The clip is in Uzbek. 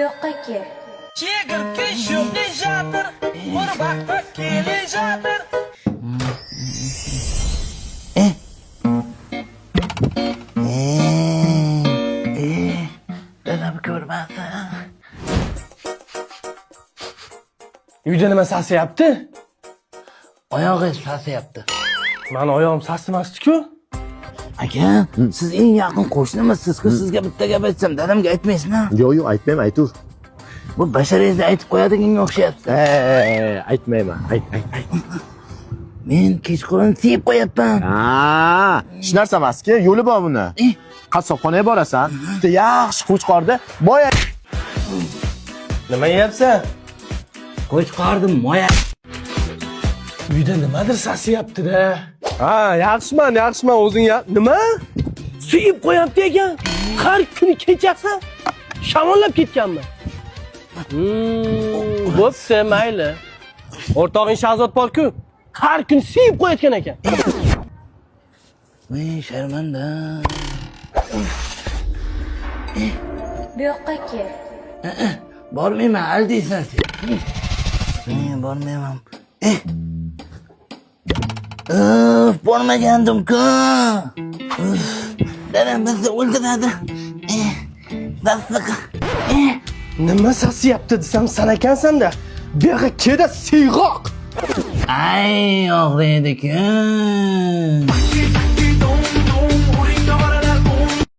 yoqqa kel. Chegirtka sho'plajatir, bir vaqtda kelajatir. Dadam ko'rmadi. Uyda nima sasiyapti? Oyog'i sasiyapti. Mani oyog'im sasimasdi-ku. Aka, siz eng yaqin qo'shnimisiz-ku, sizga bitta gap aytsam, dadamga aytmaysizmi? Yo'q, aytmayman, aytur. Bu basharangizda aytib qo'yadiganga o'xshayapti. Aytmayman. Ayt. Men kechqurun siyib qo'yapman. Hech narsa emas-ku, yo'li bor buni. Qassobxonaga borasan, bitta yaxshi qo'chqorda boya. Nima yeyapsan? Qo'chqordim moya. Uyda nimadir sasiyapti-da. Ha, yaxshiman, o'zing nima? Suyib qo'yapti ekan. Har kuni kechasi shamollab ketganmi? Bo'pti, mayli. O'rtog'ing Shahzod bor-ku, har kuni suyib qo'yayotgan ekan. Men sharmanda. Bu yoqqa kel. Bormayman, aldaysan sen. Men bormayman. Bormagandim-ku. Dadam bizni o'ldiradi. Dasliq. Nima sasiyapti desam san ekansan-da. Bu yoqqa kelda siyg'oq. Ay, og'riydi-ku.